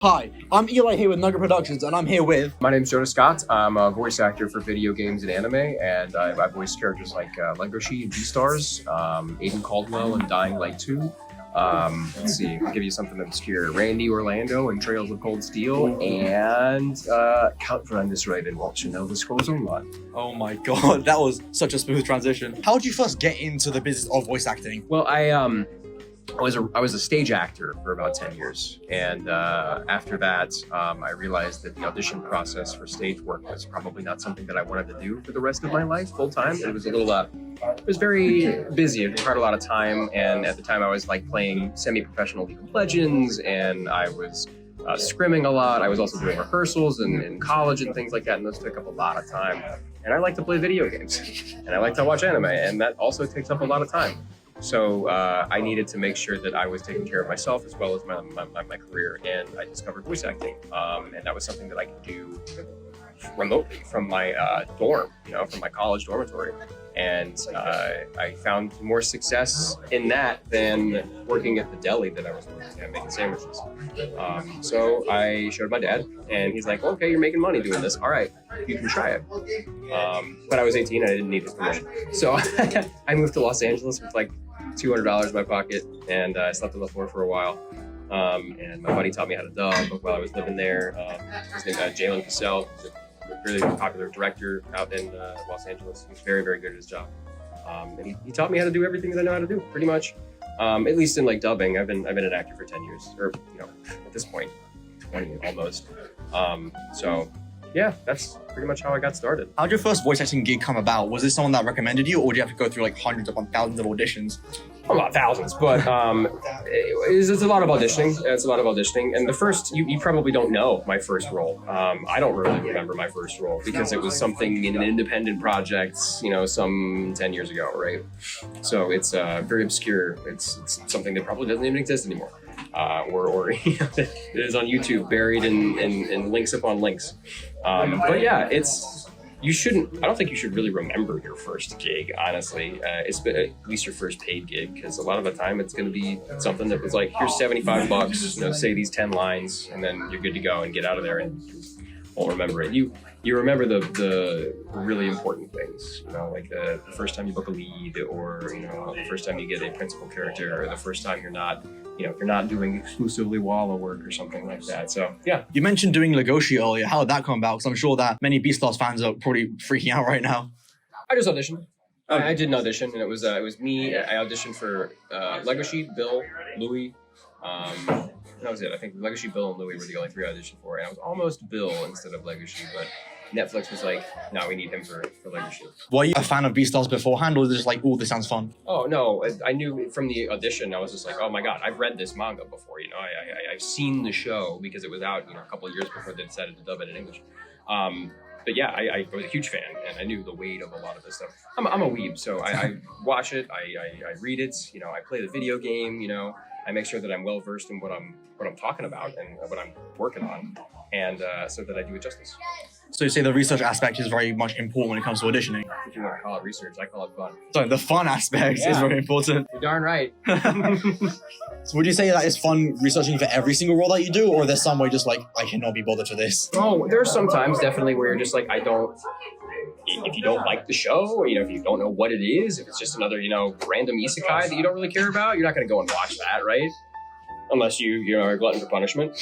Hi, I'm Eli here with Nugget Productions, and I'm here with... My name's Jonah Scott. I'm a voice actor for video games and anime, and I voice characters like Legoshi and BEASTARS, Aiden Caldwell and Dying Light 2. Let's see, I'll give you something obscure. Randy Orlando and Trails of Cold Steel, and Count Verandis Raven, Walter Nova Scrolls Online. Oh my god, that was such a smooth transition. How did you first get into the business of voice acting? Well, I was a stage actor for about 10 years, and after that, I realized that the audition process for stage work was probably not something that I wanted to do for the rest of my life full time. It was a little, it was very busy. It required a lot of time, and at the time I was like playing semi-professional League of Legends, and I was scrimming a lot. I was also doing rehearsals in college and things like that, and those took up a lot of time. And I like to play video games, and I like to watch anime, and that also takes up a lot of time. So I needed to make sure that I was taking care of myself as well as my career, and I discovered voice acting, and that was something that I could do remotely from my dorm, from my college dormitory. And I found more success in that than working at the deli that I was working at, making sandwiches. So I showed my dad, and he's like, okay, you're making money doing this. All right, you can try it. But I was 18 and I didn't need his permission. So I moved to Los Angeles with like $200 in my pocket, and I slept on the floor for a while. And my buddy taught me how to dub while I was living there. His name is Jalen Cassell. A really popular director out in Los Angeles. He's very, very good at his job. And he taught me how to do everything that I know how to do, pretty much. At least in like dubbing, I've been an actor for 10 years, or at this point, 20 almost. So yeah, that's pretty much how I got started. How did your first voice acting gig come about? Was this someone that recommended you, or did you have to go through like hundreds upon thousands of auditions? Well, not thousands, but it's a lot of auditioning. It's a lot of auditioning. And the first, you probably don't know my first role. I don't really remember my first role because it was something in an independent project, some 10 years ago, right? So it's very obscure. It's something that probably doesn't even exist anymore. Or it is on YouTube, buried in links upon links. But yeah, I don't think you should really remember your first gig, honestly. At least your first paid gig, because a lot of the time it's going to be something that was like, here's $75, say these 10 lines, and then you're good to go and get out of there, and you won't remember it. You remember the really important things, like the first time you book a lead, or the first time you get a principal character, or the first time you're not doing exclusively Walla work or something like that. So yeah. You mentioned doing Legoshi earlier. How did that come about? Because I'm sure that many BEASTARS fans are probably freaking out right now. I just auditioned. I did an audition, and it was me. I auditioned for Legoshi, Bill, Louis. That was it. I think Legoshi, Bill, and Louis were the only three I auditioned for, and I was almost Bill instead of Legoshi, but Netflix was like, no, we need him for Legoshi. Were you a fan of BEASTARS beforehand, or was it just like, oh, this sounds fun? Oh, no. I knew from the audition, I was just like, oh my God, I've read this manga before. I've seen the show because it was out a couple of years before they decided to dub it in English. But yeah, I was a huge fan, and I knew the weight of a lot of this stuff. I'm a weeb, so I watch it, I read it, I play the video game, I make sure that I'm well versed in what I'm talking about and what I'm working on, and so that I do it justice. So you say the research aspect is very much important when it comes to auditioning? If you want to call it research, I call it fun. So the fun aspect is very important. You're darn right. So would you say that it's fun researching for every single role that you do, or there's some way just like, I cannot be bothered for this? Oh, there's some times definitely where you're just like, if you don't like the show, or if you don't know what it is, if it's just another, random isekai that you don't really care about, you're not going to go and watch that, right? Unless you are a glutton for punishment.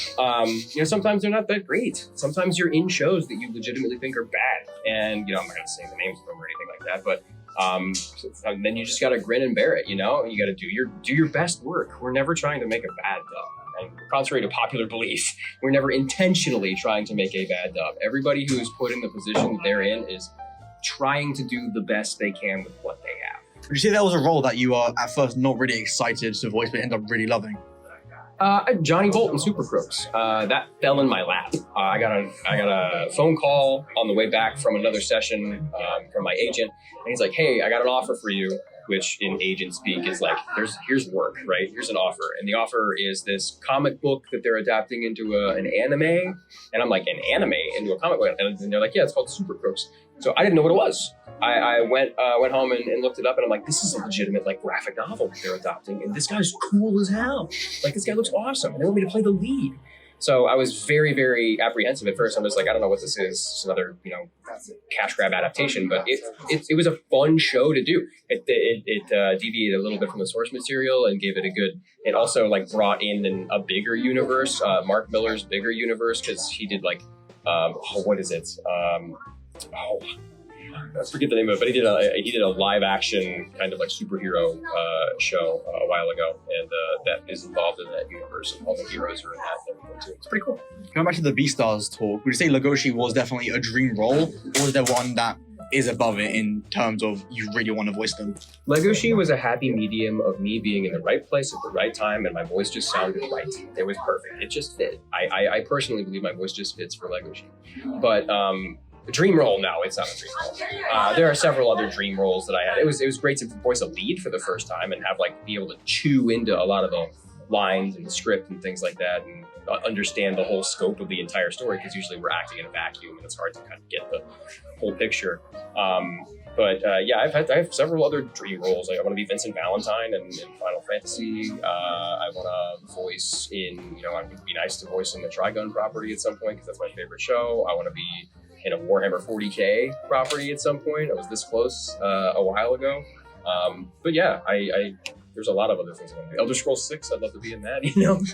Sometimes they're not that great. Sometimes you're in shows that you legitimately think are bad. And, I'm not going to say the names of them or anything like that, but then you just got to grin and bear it, You got to do your best work. We're never trying to make a bad dub. And contrary to popular belief, we're never intentionally trying to make a bad dub. Everybody who's put in the position that they're in is trying to do the best they can with what they have. Would you say that was a role that you were at first not really excited to voice, but ended up really loving? Johnny Bolt and Supercrooks. That fell in my lap. I got a phone call on the way back from another session from my agent, and he's like, "Hey, I got an offer for you," which in agent speak is like, here's work, right? Here's an offer, and the offer is this comic book that they're adapting into an anime, and I'm like, an anime into a comic book, and they're like, yeah, it's called Supercrooks. So I didn't know what it was. I went home and looked it up, and I'm like, this is a legitimate graphic novel that they're adopting, and this guy's cool as hell. This guy looks awesome, and they want me to play the lead. So I was very, very apprehensive at first. I'm just like, I don't know what this is. It's another, cash grab adaptation. But it was a fun show to do. It deviated a little bit from the source material and gave it a good. It also like brought in a bigger universe, Mark Miller's bigger universe, because he did like, what is it? I forget the name of it, but he did a live action kind of like superhero show a while ago, and that is involved in that universe, and all the heroes are in that and everything too. It's pretty cool. Going back to the BEASTARS talk, would you say Legoshi was definitely a dream role, or was there one that is above it in terms of you really want to voice them? Legoshi was a happy medium of me being in the right place at the right time, and my voice just sounded right. It was perfect. It just fit. I personally believe my voice just fits for Legoshi. But dream role, no, it's not a dream role. There are several other dream roles that I had. It was great to voice a lead for the first time and have be able to chew into a lot of the lines and the script and things like that, and understand the whole scope of the entire story, because usually we're acting in a vacuum and it's hard to kind of get the whole picture. I have several other dream roles. Like I want to be Vincent Valentine in Final Fantasy. I want to voice in, I would be nice to voice in the Trigun property at some point, because that's my favorite show. I want to be in a Warhammer 40K property at some point. I was this close a while ago. There's a lot of other things I want to do. Elder Scrolls 6, I'd love to be in that,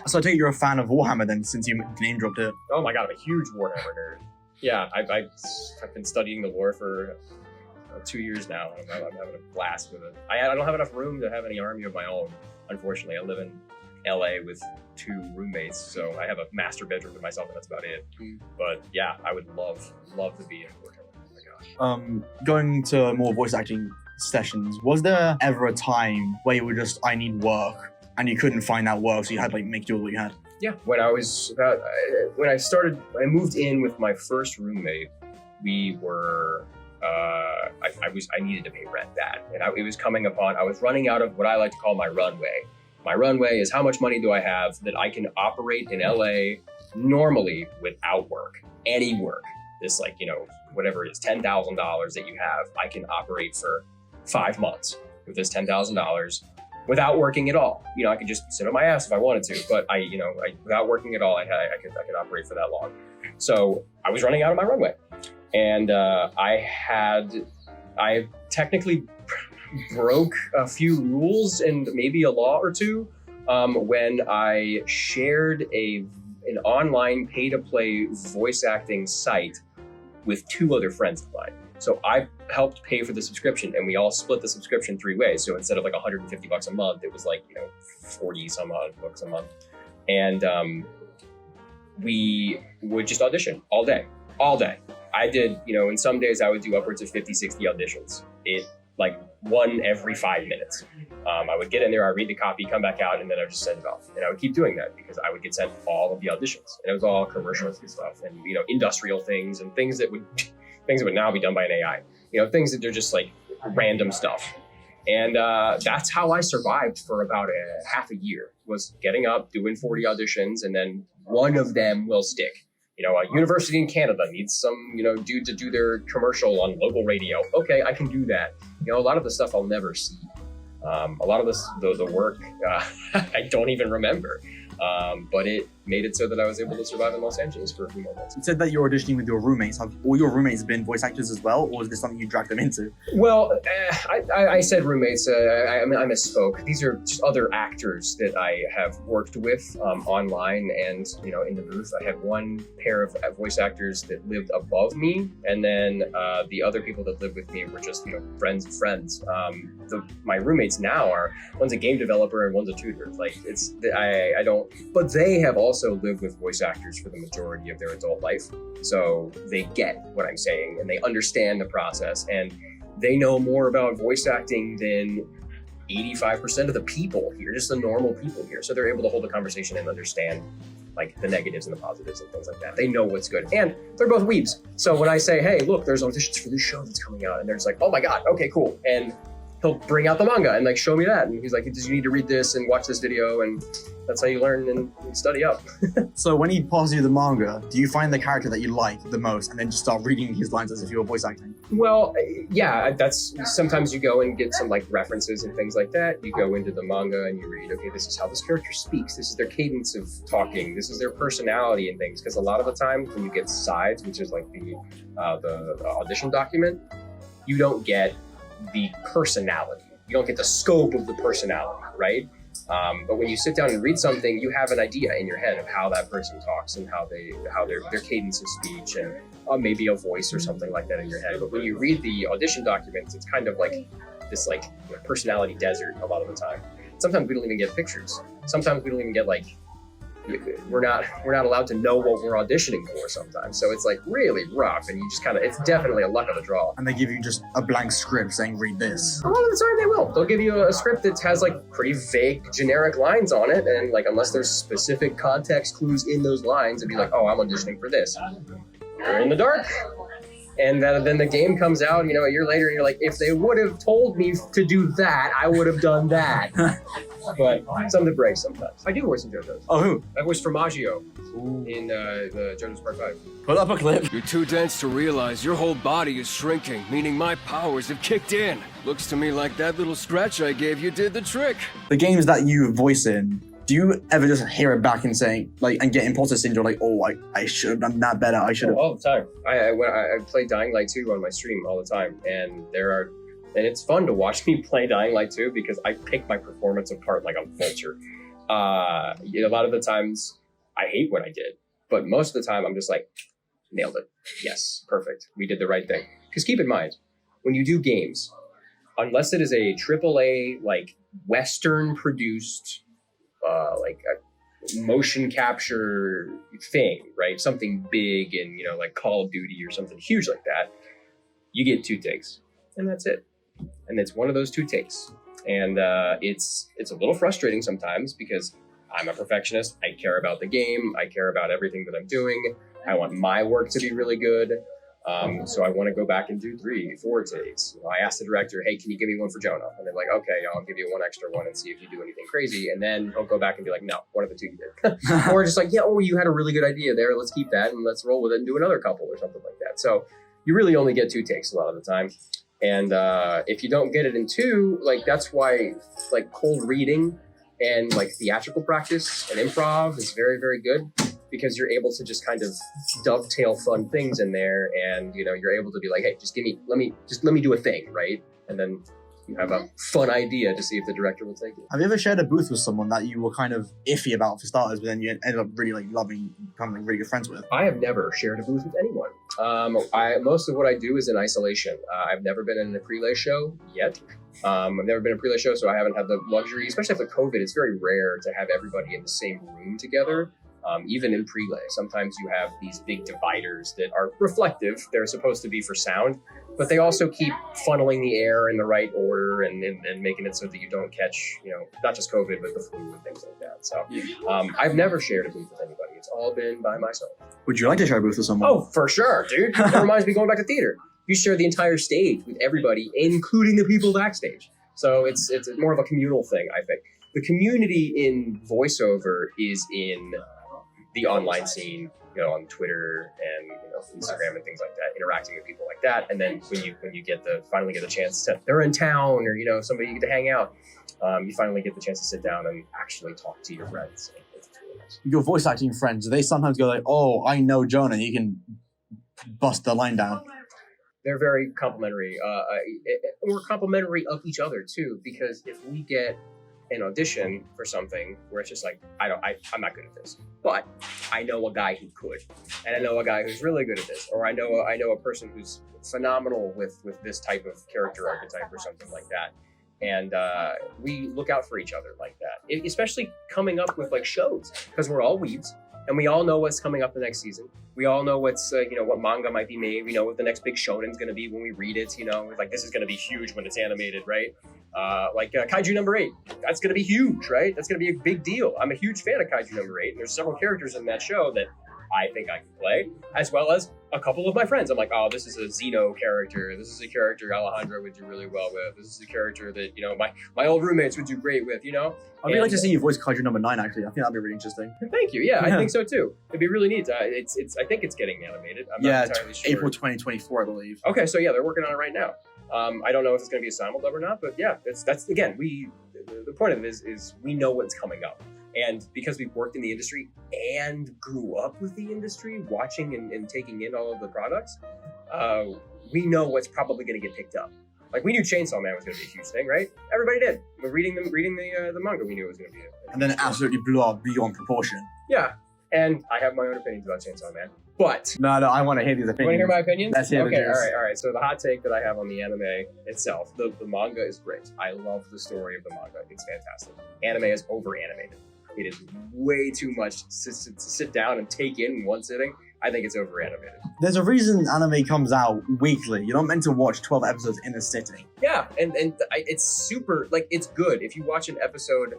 So I take you're a fan of Warhammer then, since you name dropped it. Oh my god, I'm a huge Warhammer nerd. Yeah, I've been studying the lore for 2 years now. I'm having a blast with it. I don't have enough room to have any army of my own, unfortunately. I live in LA with 2 roommates, so I have a master bedroom to myself, and that's about it. But yeah, I would love to be in Warhammer. Oh my gosh. Going to more voice acting sessions, was there ever a time where you were just, I need work, and you couldn't find that work, so you had to make do with what you had? Yeah, when I moved in with my first roommate, we were, I needed to pay rent bad, and it was coming upon, I was running out of what I like to call my runway. My runway is how much money do I have that I can operate in LA normally without work, any work. This whatever it is, $10,000 that you have, I can operate for 5 months with this $10,000 without working at all. I could just sit on my ass if I wanted to, but without working at all, I could operate for that long. So I was running out of my runway, and I technically broke a few rules and maybe a law or two when I shared an online pay-to-play voice acting site with 2 other friends of mine. So I helped pay for the subscription, and we all split the subscription 3 ways. So instead of $150 a month, it was 40 some odd bucks a month. And we would just audition all day. I did, in some days I would do upwards of 50, 60 auditions. One every 5 minutes. I would get in there, I'd read the copy, come back out, and then I'd just send it off. And I would keep doing that because I would get sent all of the auditions. And it was all commercials and stuff, and industrial things and things that would now be done by an AI. Things that they're just random stuff. And that's how I survived for about half a year, was getting up, doing 40 auditions, and then one of them will stick. A university in Canada needs some, dude to do their commercial on local radio. Okay, I can do that. A lot of the stuff I'll never see. A lot of the work I don't even remember. But it made it so that I was able to survive in Los Angeles for a few moments. You said that you're auditioning with your roommates. Have all your roommates been voice actors as well, or is this something you dragged them into? Well, I said roommates. I misspoke. These are just other actors that I have worked with online and in the booth. I had one pair of voice actors that lived above me, and then the other people that lived with me were just friends of friends. My roommates now one's a game developer and one's a tutor. I don't. But they have also lived with voice actors for the majority of their adult life. So they get what I'm saying, and they understand the process, and they know more about voice acting than 85% of the people here, just the normal people here. So they're able to hold a conversation and understand the negatives and the positives and things like that. They know what's good. And they're both weebs. So when I say, hey, look, there's auditions for this show that's coming out, and they're just like, oh my God, okay, cool. And he'll bring out the manga and like show me that, and he's like, you need to read this and watch this video, and that's how you learn and study up. So when he passes you the manga, do you find the character that you like the most and then just start reading his lines as if you were voice acting? Well, yeah, that's sometimes you go and get some like references and things like that. You go into the manga and you read, okay, this is how this character speaks. This is their cadence of talking. This is their personality and things. Because a lot of the time when you get sides, which is like the audition document, you don't get the personality. You don't get the scope of the personality, right? But when you sit down and read something, you have an idea in your head of how that person talks and how their cadence of speech and maybe a voice or something like that in your head. But when you read the audition documents, it's kind of like this like personality desert a lot of the time. Sometimes we don't even get pictures. Sometimes we don't even get like, we're not allowed to know what we're auditioning for sometimes. So it's like really rough, and you just kind of, it's definitely a luck of the draw. And they give you just a blank script saying, read this. A lot of the time they will. They'll give you a script that has like pretty vague generic lines on it, and like unless there's specific context clues in those lines, it'd be like, oh, I'm auditioning for this. You're in the dark. And then the game comes out, you know, a year later, and you're like, if they would have told me to do that, I would have done that. But something breaks sometimes. I do voice some JoJo's. Oh, who? I voiced Formaggio in the JoJo's Part 5. Put up a clip. You're too dense to realize your whole body is shrinking, meaning my powers have kicked in. Looks to me like that little scratch I gave you did the trick. The games that you voice in, do you ever just hear it back and say, like, and get imposter syndrome, like, oh, I should have done that better, I should have. All the time. I play Dying Light 2 on my stream all the time, and it's fun to watch me play Dying Light 2 because I pick my performance apart like a vulture. A lot of the times I hate what I did, but most of the time I'm just like, nailed it. Yes, perfect. We did the right thing. Because keep in mind, when you do games, unless it is a AAA, like Western produced, like a motion capture thing, right? Something big and, you know, like Call of Duty or something huge like that, you get 2 takes and that's it. And it's one of those 2 takes. And it's a little frustrating sometimes because I'm a perfectionist. I care about the game. I care about everything that I'm doing. I want my work to be really good. So I want to go back and do 3, 4 takes. You know, I asked the director, hey, can you give me one for Jonah? And they're like, okay, I'll give you 1 extra one and see if you do anything crazy. And then he'll go back and be like, no, one of the 2 you did. Or just like, yeah, oh, you had a really good idea there. Let's keep that and let's roll with it and do another couple or something like that. So you really only get 2 takes a lot of the time. And if you don't get it in 2, like that's why like cold reading and like theatrical practice and improv is very, very good. Because you're able to just kind of dovetail fun things in there, and you know you're able to be like, hey, let me do a thing, right? And then you have a fun idea to see if the director will take it. Have you ever shared a booth with someone that you were kind of iffy about for starters, but then you ended up really like loving, becoming really good friends with? I have never shared a booth with anyone. Most of what I do is in isolation. I've never been in a prelay show yet. I've never been in a prelay show, so I haven't had the luxury, especially after COVID. It's very rare to have everybody in the same room together. Even in prelay, sometimes you have these big dividers that are reflective. They're supposed to be for sound, but they also keep funneling the air in the right order and making it so that you don't catch, you know, not just COVID, but the flu and things like that. So I've never shared a booth with anybody. It's all been by myself. Would you like to share a booth with someone? Oh, for sure, dude. That reminds me of going back to theater. You share the entire stage with everybody, including the people backstage. So it's more of a communal thing, I think. The community in voiceover is in the online scene, you know, on Twitter and, you know, Instagram and things like that, interacting with people like that. And then when you finally get the chance to, they're in town or, you know, somebody you get to hang out, you finally get the chance to sit down and actually talk to your friends. So it's really nice. Your voice acting friends, do they sometimes go like, oh, I know Jonah, you can bust the line down? They're very complimentary. We're complimentary of each other too, because if we get an audition for something where it's just like, I'm not good at this, but I know a guy who could, and I know a guy who's really good at this, or I know a person who's phenomenal with this type of character archetype or something like that. And we look out for each other like that, especially coming up with like shows, because we're all weebs and we all know what's coming up the next season. We all know what's, what manga might be made. We know what the next big shonen's going to be when we read it. You know, like this is going to be huge when it's animated, right? Kaiju No. 8. That's going to be huge, right? That's going to be a big deal. I'm a huge fan of Kaiju No. 8. And there's several characters in that show that I think I can play, as well as a couple of my friends. I'm like, oh, this is a Xeno character. This is a character Alejandro would do really well with. This is a character that, you know, my old roommates would do great with, you know? I'd really like to see you voice Kaiju number 9, actually. I think that'd be really interesting. Thank you. Yeah, I think so too. It'd be really neat. I think it's getting animated. I'm not entirely sure. April 2024, I believe. Okay, so yeah, they're working on it right now. I don't know if it's going to be a simuldub or not, but yeah, that's again, the point of it is we know what's coming up. And because we've worked in the industry and grew up with the industry, watching and taking in all of the products, we know what's probably going to get picked up. Like, we knew Chainsaw Man was going to be a huge thing, right? Everybody did. But reading the manga, we knew it was going to be and then it absolutely blew up beyond proportion. Yeah, and I have my own opinions about Chainsaw Man. But no, I want to hear these opinions. You want to hear my opinions? Let's hear Okay, all right. So the hot take that I have on the anime itself, the manga is great. I love the story of the manga. It's fantastic. Anime is over-animated. It is way too much to sit down and take in one sitting. I think it's over-animated. There's a reason anime comes out weekly. You're not meant to watch 12 episodes in a sitting. Yeah, and it's super, like, it's good. If you watch an episode,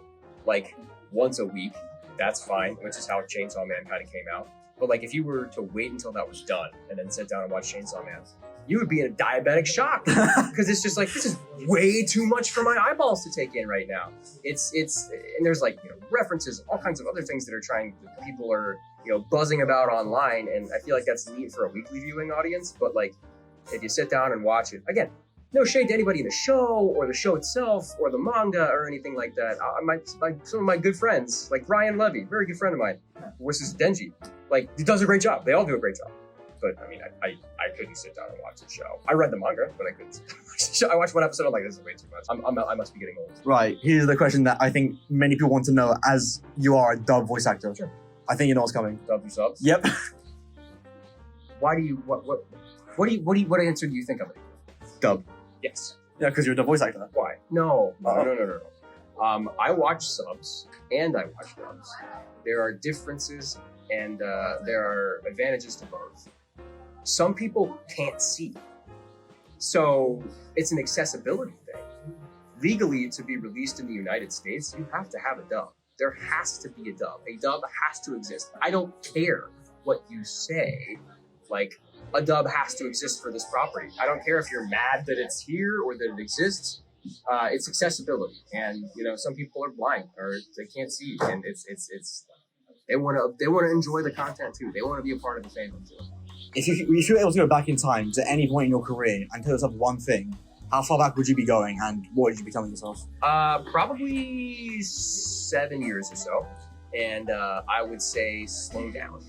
like, once a week, that's fine, which is how Chainsaw Man kind of came out. But, like, if you were to wait until that was done and then sit down and watch Chainsaw Man, you would be in a diabetic shock because it's just like, this is way too much for my eyeballs to take in right now. It's and there's, like, you know, references, all kinds of other things that people are, you know, buzzing about online, and I feel like that's neat for a weekly viewing audience. But, like, if you sit down and watch it, again, no shade to anybody in the show or the show itself or the manga or anything like that. Some of my good friends, like Ryan Levy, very good friend of mine, versus Denji, like, he does a great job. They all do a great job. But I mean, I couldn't sit down and watch the show. I read the manga, but I couldn't sit down and watch the show. I watched one episode. I'm like, this is way too much. I must be getting old. Right. Here's the question that I think many people want to know, as you are a dub voice actor. Sure. I think you know what's coming. Dub and subs. Yep. Why do you what answer do you think of it? Dub. Yes. Yeah, because you're a dub voice actor. Why? No. I watch subs and I watch dubs. There are differences and there are advantages to both. Some people can't see, so it's an accessibility thing. Legally, to be released in the United States, you have to have a dub. There has to be a dub. A dub has to exist. I don't care what you say. Like, a dub has to exist for this property. I don't care if you're mad that it's here or that it exists. It's accessibility, and you know, some people are blind or they can't see, and it's they want to enjoy the content too. They want to be a part of the fandom too. If you were able to go back in time to any point in your career and tell yourself one thing, how far back would you be going, and what would you be telling yourself? Probably 7 years or so, and I would say slow down.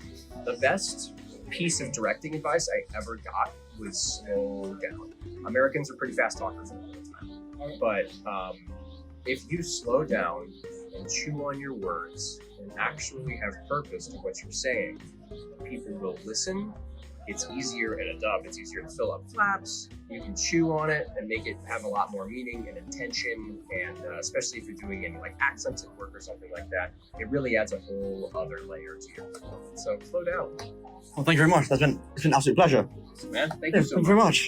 The best piece of directing advice I ever got was slow down. Americans are pretty fast talkers a lot of the time, but if you slow down and chew on your words and actually have purpose to what you're saying, people will listen. It's easier in a dub. It's easier to fill up flaps. You can chew on it and make it have a lot more meaning and intention, and especially if you're doing any like accented work or something like that, it really adds a whole other layer to your performance. So slow down. Well, thank you very much. It's been an absolute pleasure. Man, thank you so much. Thank you very much.